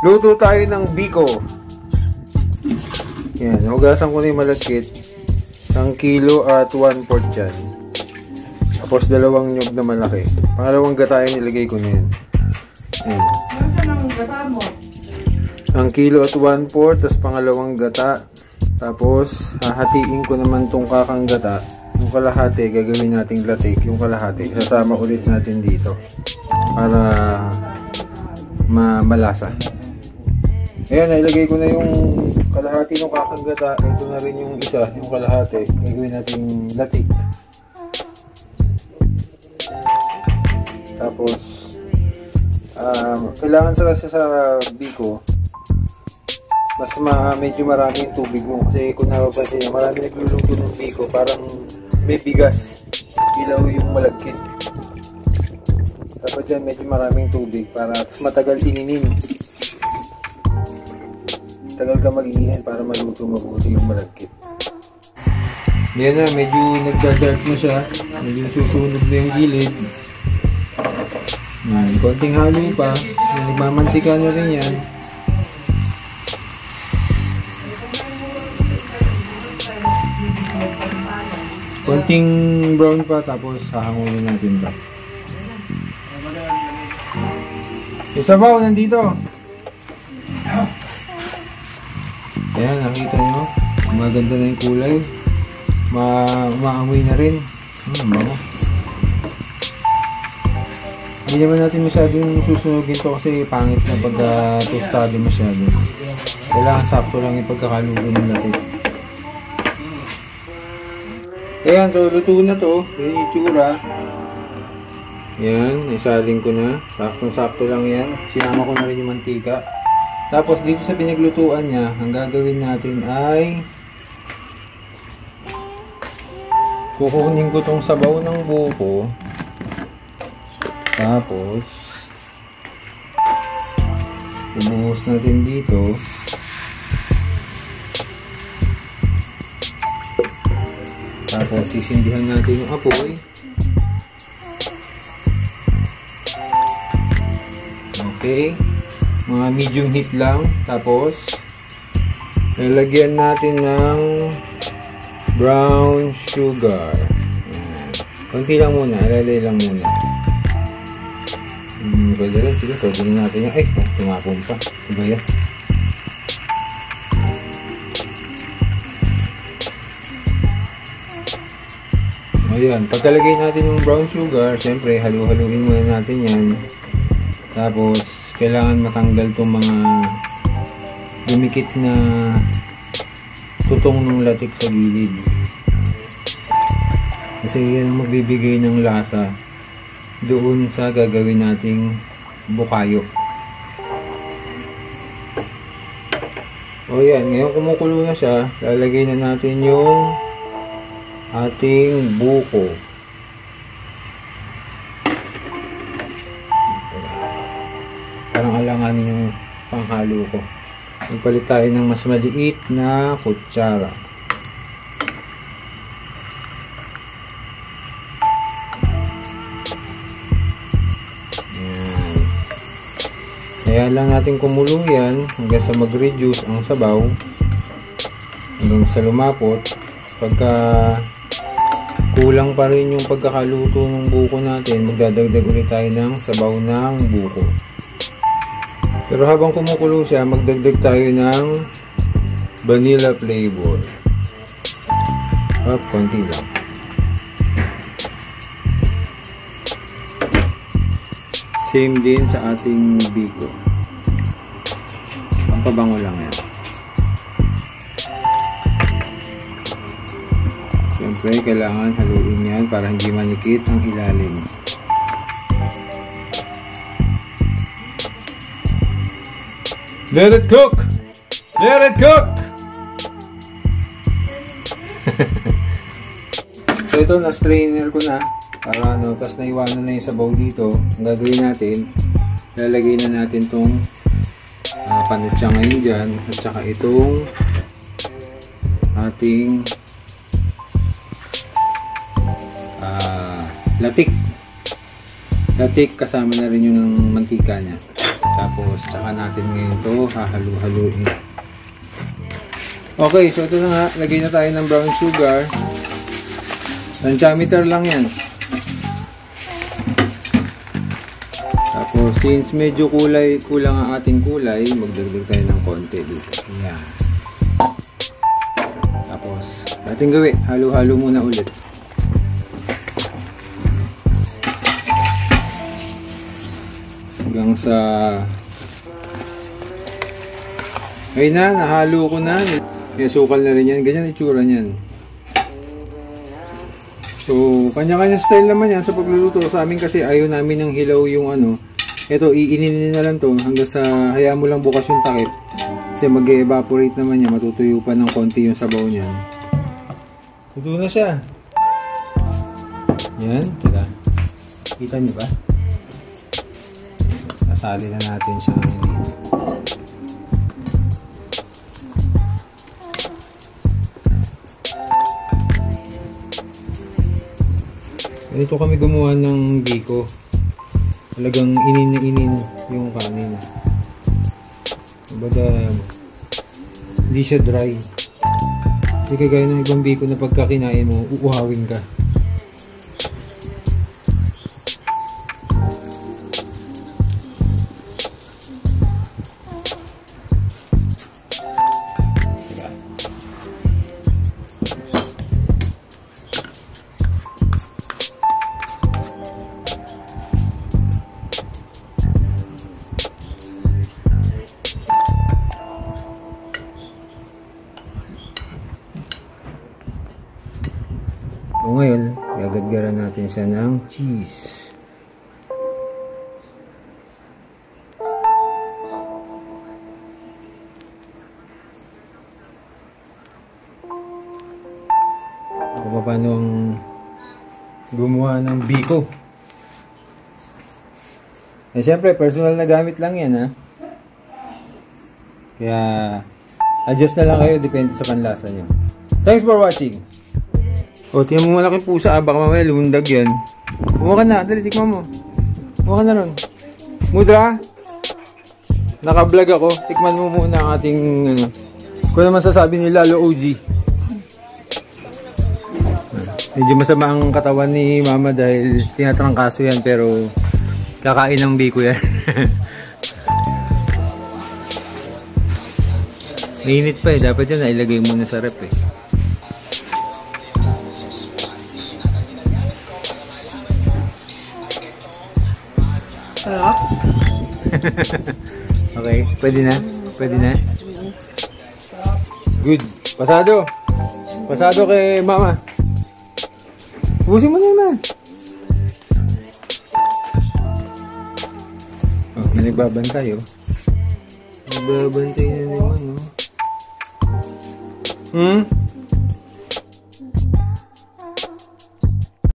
Luto tayo ng biko. Yan, hugasan ko na yung malagkit. 1 kilo at 1/4 yan. Tapos 2 nyog na malaki. Pangalawang gata yung nilagay ko na yan. Yan. Nasaan ang gata mo? 1 kilo at 1/4, tapos pangalawang gata. Tapos hahatiin ko naman tong kakang gata. Yung kalahati, gagawin nating latik. Yung kalahati, isasama ulit natin dito. Para malasa. Ayan, nailagay ko na yung kalahati ng kakang gata. Ito na rin yung isa, yung kalahati. Gagawin nating latik. Tapos kailangan sa biko mas medyo maraming tubig mo kasi kung napapansin nyo, marami nagluluto ng biko parang may bigas, ilaw yung malagkit. Dapat dyan medyo maraming tubig para matagal ininin, tagal ka mag-iinin para maluto mabuti yung malagkit. Yan na, medyo nagda-dark na siya, medyo susunog na yung gilid. Konting halo pa, nagmamantika na rin yan. Konting brown pa, tapos hahangulin natin ito. Yung sabaw nandito. Ayan, nakita nyo, maganda na yung kulay, umaamoy na rin. Bango. Hindi naman natin masyadong susunugin to kasi pangit na pagka tostado masyado. Kailangan sakto lang yung pagkakaluto ng latik. Ayan, so luto na to. Yung itsura. Ayan, isalin ko na. Saktong-sakto lang yan. Sinama ko na rin yung mantika. Tapos dito sa pinaglutuan niya, ang gagawin natin ay kukunin ko tong sabaw ng buko. Tapos ibuhos natin dito. Tapos sisindihan natin yung apoy. Okay, mga medium heat lang. Tapos lalagyan natin ng brown sugar. Konti lang muna, alalay lang muna. Pwede rin, sige, pwede na natin yung, ay, tumapon pa, diba yan? Ayan, pagkalagay natin yung brown sugar, siyempre, halu-haluin muna natin yan. Tapos, kailangan matanggal itong mga dumikit na tutong ng latik sa gilid. Kasi yan ang magbibigay ng lasa doon sa gagawin nating bukayo. O yan, ngayon kumukulo na siya, lalagay na natin yung ating buko. Parang alanganin yung panghalo ko. Magpalit tayo ng mas maliit na kutsara. Kaya lang natin kumulo yan hanggang sa mag-reduce ang sabaw hanggang sa lumapot. Pagka kulang pa rin yung pagkakaluto ng buko natin, magdadagdag ulit tayo ng sabaw ng buko. Pero habang kumukulo siya, magdagdag tayo ng vanilla flavor. Konti lang. Same din sa ating biko. Pampabango lang yan. Siyempre, kailangan haluin yan para hindi manikit ang ilalim. Let it cook! Let it cook! So ito, na-strainer ko na. Para ano, tapos naiwanan na yung sabaw dito. Ang gagawin natin, lalagay na natin tong panutsa ngayon dyan. At saka itong ating latik. Latik kasama na rin yung mantika nya. Tapos, tsaka natin ngayon to hahalu-haluin. Okay, so ito na nga. Lagay na tayo ng brown sugar. Tantiameter lang yan. Tapos, since medyo kulang ang ating kulay, magdagdag tayo ng konti dito. Yan. Tapos, ating gawin. Halo-halo muna ulit. Hanggang sa... Ayun na, nahalo ko na. May sukal na rin yan. Ganyan itsura niyan. So, kanya-kanya style naman yan sa pagluluto. Sa amin kasi ayaw namin ng hilaw yung ano. Ito, iininin na lang to hanggang sa hayaan mo lang bukas yung takip. Kasi mag-evaporate naman yan. Matutuyo pa ng konti yung sabaw niyan. Tuto na siya. Yan. Teka. Kita niyo ba? Nasali na natin siya ngayon dito. Ito kami gumawa ng biko. Talagang inin na inin yung kanin. Kumbaga, hindi siya dry. Hindi kagaya ng ibang biko na pagka kinain mo, uuhawin ka. So ngayon, gagadgaran natin siya ng cheese. Kung paano ang gumawa ng biko. Eh syempre, personal na gamit lang yan, ha. Kaya adjust na lang kayo, depende sa panlasa nyo. Thanks for watching. O, tingnan mo malaking pusa, baka mamaya lumundag yan. Kumuha ka na, dali, tikman mo. Kumuha ka na ron. Mudra, naka-vlog ako, tikman mo muna ang ating, ano, kung naman sasabi ni Lalo OG. Medyo masama ang katawan ni Mama dahil tinatrangkaso yan, pero kakain ng biko yan. Mainit pa eh, dapat yan nailagay muna sa rep eh. Sarap. Okay, pwede na? Pwede na? Good. Pasado. Pasado kay Mama. Ubusin mo na naman. Oh, may nagbabantay oh. Nagbabantay na naman oh.